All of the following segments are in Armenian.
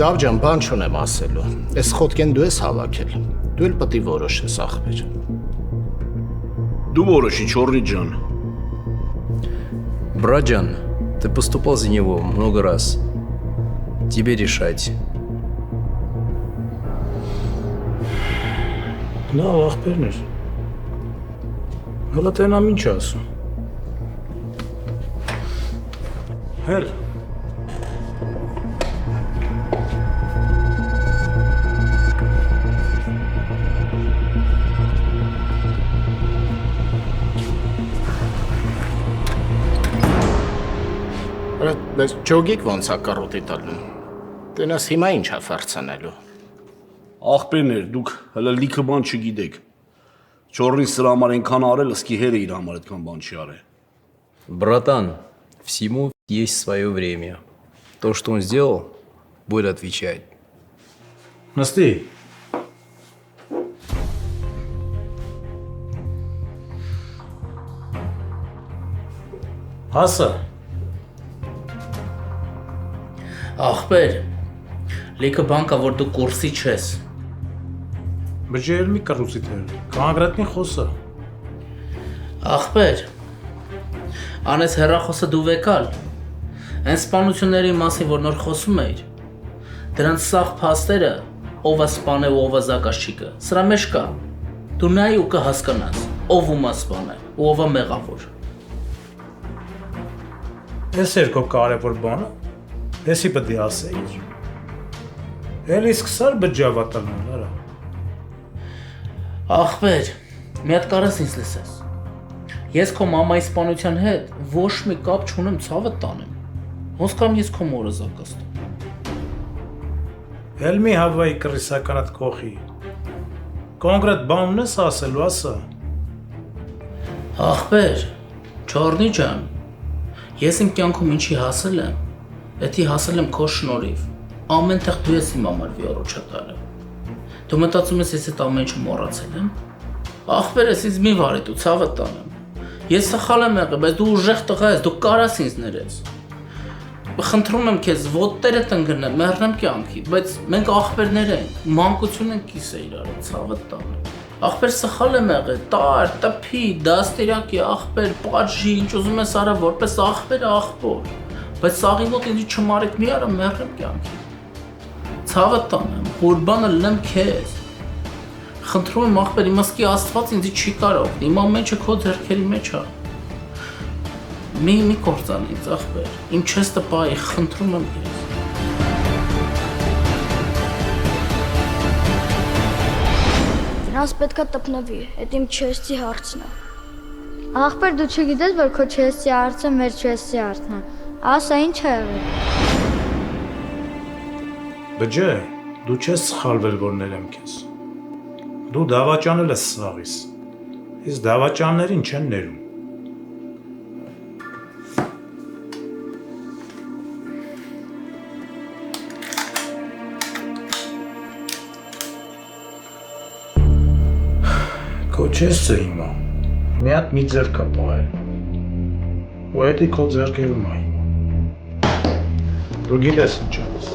Լավ ջան, բան չունեմ ասելու։ Այս խոտկեն դու ես հավաքել։ Դու էլ պետք է որոշես, ախպեր։ Դու որոշի, Չորնի ջան։ Братьян, ты поступал за него много раз. Тебе решать. Լավ ախպերներ։ Հələ տենամ ինչ ասում։ Հել։ Բայց ջոգիկ ոնց է կարոտի տալու։ Տենաս հիմա ինչ է ֆարցանելու։ Ախպերներ, դուք հələ լիքը բան չգիտեք։ Չորնին սրա համար այնքան արել, ըսկի հերը իր համար այդքան բան չի արել։ Братан, всему есть свое время. То, что он сделал, будет отвечать. Նստի։ Հասա։ Ախպեր, լիքը բան կա, որ դու կուրսի չես։ Բջեր մի կռուցի թեր։ Կոնկրետնի խոսա։ Ախպեր, անես հեռախոսը դու վեկալ։ Այն սպանությունների մասին, որ նոր խոսում էիր, դրանց սաղ փաստերը, ով է սպանել ու ով է զակաշիքը, սրա մեջ կա։ Դու նայ ու կհասկանաս, ով ում է սպանել ու ով է մեղավոր։ Ես երկու կարևոր բանը, եսի պետք է ասեիր։ Էլի սկսար բջավատանալ, արա։ Ախպեր, մի հատ կարաս ինձ լսես։ Ես քո մամայի սպանության հետ ոչ մի կապ չունեմ, ցավը տանեմ։ Ոնց կամ ես քո մորը զակաստում։ Էլ մի հավայի կռիսականատ կողի։ Կոնկրետ բան ունես ասելու, ասա։ Ախպեր, Չորնի ջան, ես իմ կյանքում ինչի հասել եմ, էդի հասել եմ քո շնորհիվ։ Ամեն տեղ դու ես իմ համար վիառոչատարը։ Դու մտածում ես ես այդ ամեն ինչը մոռացել եմ։ Ախպեր ես ինձ մի վարի դու ցավը տանեմ։ Ես սխալ եմ եղել, բայց դու ուժեղ տղա ես, դու կարաս ինձ ներես։ Խնդրում եմ քեզ, ոտներդ ընկնեմ, մեռնեմ կյանքի, բայց մենք ախպերներ ենք, մանկություն ենք կիսը իրար, ցավը տանեմ։ Ախպեր սխալ եմ եղել, տար, տփի, դաստիարակի ախպեր, պատժի, ինչ ուզում ես արա, որպես ախպեր ախպոր։ Բայց սաղի մոտ ինձ չմարեք մի արա, մեռնեմ կյանքի։ Ցավը տանեմ, qurban լինեմ քեզ։ Խնդրում եմ ախպեր, իմասկի Աստված ինձ չի կարող, իմ ամենը քո ձեռքերի մեջ է։ Մի կործան ինձ ախպեր, իմ չես տպայի, խնդրում եմ քեզ։ Նրանց պետքա տպնվի, այդ իմ չեսցի հարցն է։ Ախպեր դու չգիտես, որ քո չեսցի հարցը մեր չեսցի հարցն է։ Ասա ինչ է եղել։ Բջե, դու չես սխալվել, որ ներեմ քեզ։ Դու դավաճանել ես սաղիս։ Իսկ դավաճաններին չեն ներում։ Քո չեսցը հիմա։ Մի հատ մի ձեռք կա պահել։ Ու էդի քո ձեռքերում է հիմա։ Դու գիտես ինչ ես։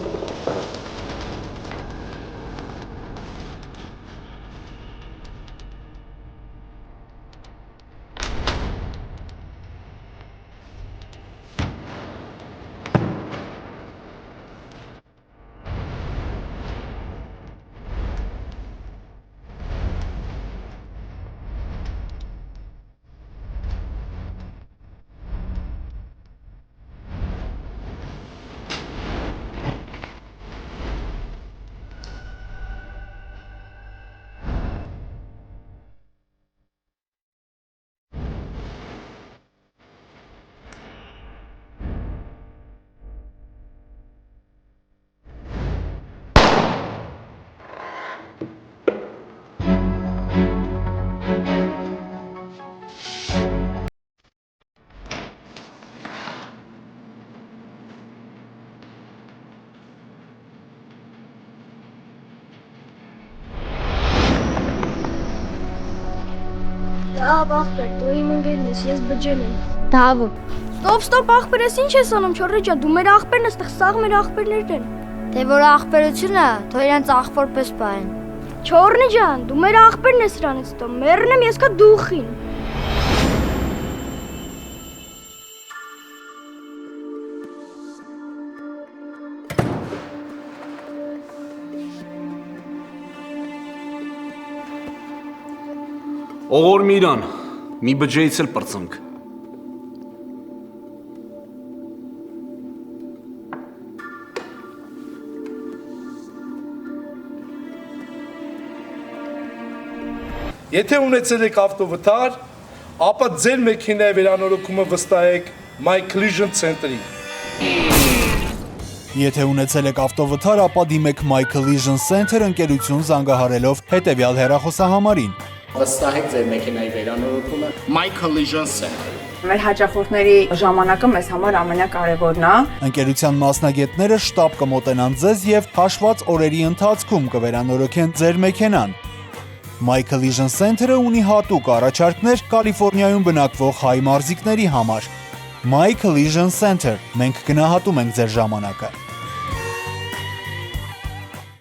Լավ ախպեր, դու իմ ընկերն ես, ես բջել եմ։ Դավը։ Ստոպ, ախպեր, ես ինչ ես անում, Չորրի ջան, դու մեր ախպերն ես, տեղ սաղ մեր ախպերներն են։ Դե որ աղբերությունը, թող իրենց աղբորպես պահեն։ Չորնի ջան, դու մեր աղբերն ես սրանից տո, մեռնեմ ես կա դուխին։ Օղոր Միրան, մի բջեից էլ պրծանք։ Եթե ունեցել եք ավտովթար, ապա ձեր մեքենայի վերանորոգումը վստահեք My Collision Center-ին։ Եթե ունեցել եք ավտովթար, ապա դիմեք My Collision Center ընկերություն զանգահարելով հետևյալ հեռախոսահամարին։ Վստահեք ձեր մեքենայի վերանորոգումը My Collision Center։ Մեր հաճախորդների ժամանակը մեզ համար ամենակարևորն է։ Ընկերության մասնագետները շտապ կմոտենան ձեզ եւ հաշված օրերի ընթացքում կվերանորոգեն ձեր մեքենան։ My Collision Center-ը ունի հատուկ առաջարկներ Կալիֆոռնիայում բնակվող հայ մարզիկների համար։ My Collision Center, մենք գնահատում ենք ձեր ժամանակը։